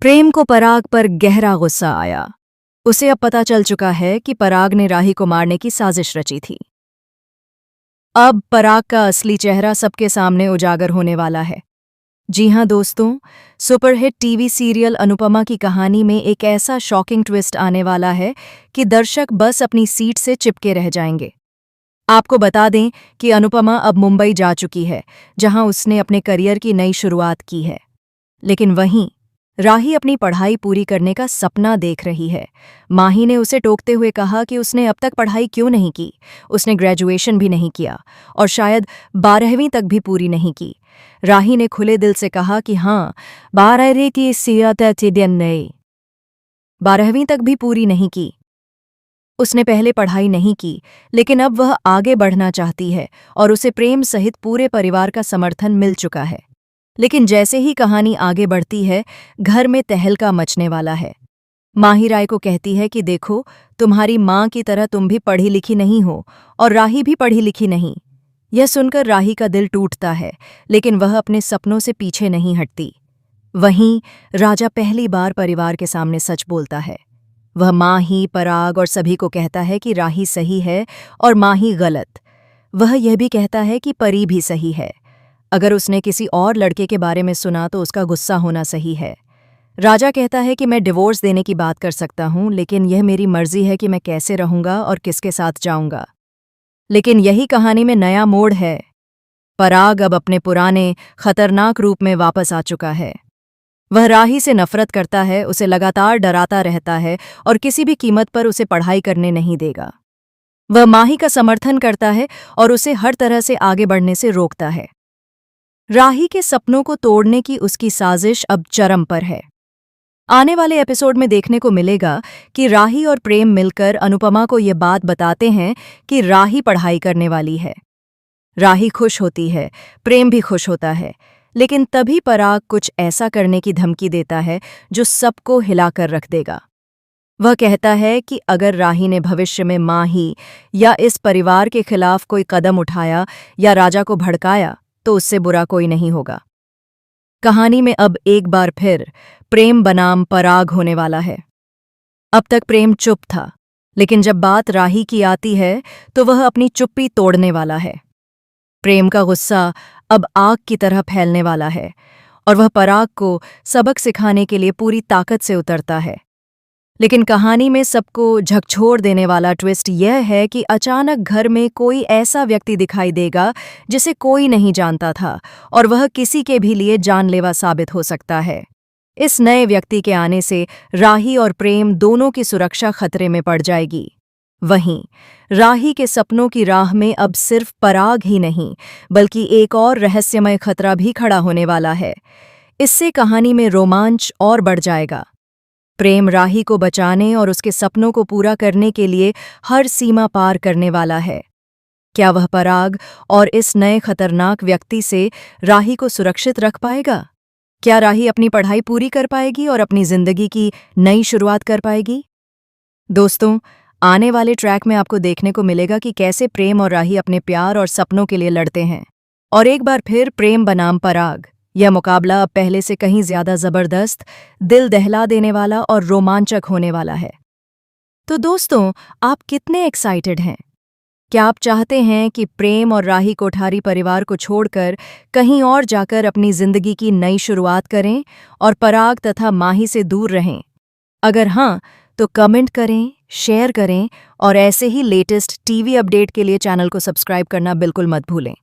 प्रेम को पराग पर गहरा गुस्सा आया। उसे अब पता चल चुका है कि पराग ने राही को मारने की साजिश रची थी। अब पराग का असली चेहरा सबके सामने उजागर होने वाला है। जी हां दोस्तों, सुपरहिट टीवी सीरियल अनुपमा की कहानी में एक ऐसा शॉकिंग ट्विस्ट आने वाला है कि दर्शक बस अपनी सीट से चिपके रह जाएंगे। आपको बता दें कि अनुपमा अब मुंबई जा चुकी है, जहां उसने अपने करियर की नई शुरुआत की है। लेकिन वहीं राही अपनी पढ़ाई पूरी करने का सपना देख रही है। माही ने उसे टोकते हुए कहा कि उसने अब तक पढ़ाई क्यों नहीं की, उसने ग्रेजुएशन भी नहीं किया और शायद 12वीं तक भी पूरी नहीं की। राही ने खुले दिल से कहा कि हाँ, 12वीं तक भी पूरी नहीं की। उसने पहले पढ़ाई नहीं की, लेकिन अब वह आगे बढ़ना चाहती है और उसे प्रेम सहित पूरे परिवार का समर्थन मिल चुका है। लेकिन जैसे ही कहानी आगे बढ़ती है, घर में तहलका मचने वाला है। माही राय को कहती है कि देखो, तुम्हारी माँ की तरह तुम भी पढ़ी लिखी नहीं हो और राही भी पढ़ी लिखी नहीं। यह सुनकर राही का दिल टूटता है, लेकिन वह अपने सपनों से पीछे नहीं हटती। वहीं राजा पहली बार परिवार के सामने सच बोलता है। वह माही, पराग और सभी को कहता है कि राही सही है और माही गलत। वह यह भी कहता है कि परी भी सही है। अगर उसने किसी और लड़के के बारे में सुना तो उसका गुस्सा होना सही है। राजा कहता है कि मैं डिवोर्स देने की बात कर सकता हूं, लेकिन यह मेरी मर्जी है कि मैं कैसे रहूंगा और किसके साथ जाऊंगा। लेकिन यही कहानी में नया मोड़ है। पराग अब अपने पुराने खतरनाक रूप में वापस आ चुका है। वह राही से नफरत करता है, उसे लगातार डराता रहता है और किसी भी कीमत पर उसे पढ़ाई करने नहीं देगा। वह माही का समर्थन करता है और उसे हर तरह से आगे बढ़ने से रोकता है। राही के सपनों को तोड़ने की उसकी साजिश अब चरम पर है। आने वाले एपिसोड में देखने को मिलेगा कि राही और प्रेम मिलकर अनुपमा को ये बात बताते हैं कि राही पढ़ाई करने वाली है। राही खुश होती है, प्रेम भी खुश होता है, लेकिन तभी पराग कुछ ऐसा करने की धमकी देता है जो सबको हिलाकर रख देगा। वह कहता है कि अगर राही ने भविष्य में माही या इस परिवार के खिलाफ कोई कदम उठाया या राजा को भड़काया तो उससे बुरा कोई नहीं होगा। कहानी में अब एक बार फिर प्रेम बनाम पराग होने वाला है। अब तक प्रेम चुप था, लेकिन जब बात राही की आती है तो वह अपनी चुप्पी तोड़ने वाला है। प्रेम का गुस्सा अब आग की तरह फैलने वाला है और वह पराग को सबक सिखाने के लिए पूरी ताकत से उतरता है। लेकिन कहानी में सबको झकझोर देने वाला ट्विस्ट यह है कि अचानक घर में कोई ऐसा व्यक्ति दिखाई देगा जिसे कोई नहीं जानता था और वह किसी के भी लिए जानलेवा साबित हो सकता है। इस नए व्यक्ति के आने से राही और प्रेम दोनों की सुरक्षा खतरे में पड़ जाएगी। वहीं राही के सपनों की राह में अब सिर्फ पराग ही नहीं, बल्कि एक और रहस्यमय खतरा भी खड़ा होने वाला है। इससे कहानी में रोमांच और बढ़ जाएगा। प्रेम राही को बचाने और उसके सपनों को पूरा करने के लिए हर सीमा पार करने वाला है। क्या वह पराग और इस नए खतरनाक व्यक्ति से राही को सुरक्षित रख पाएगा? क्या राही अपनी पढ़ाई पूरी कर पाएगी और अपनी जिंदगी की नई शुरुआत कर पाएगी? दोस्तों, आने वाले ट्रैक में आपको देखने को मिलेगा कि कैसे प्रेम और राही अपने प्यार और सपनों के लिए लड़ते हैं। और एक बार फिर प्रेम बनाम पराग, यह मुकाबला अब पहले से कहीं ज्यादा जबरदस्त, दिल दहला देने वाला और रोमांचक होने वाला है। तो दोस्तों, आप कितने एक्साइटेड हैं? क्या आप चाहते हैं कि प्रेम और राही कोठारी परिवार को छोड़कर कहीं और जाकर अपनी जिंदगी की नई शुरुआत करें और पराग तथा माही से दूर रहें? अगर हाँ, तो कमेंट करें, शेयर करें और ऐसे ही लेटेस्ट टीवी अपडेट के लिए चैनल को सब्सक्राइब करना बिल्कुल मत भूलें।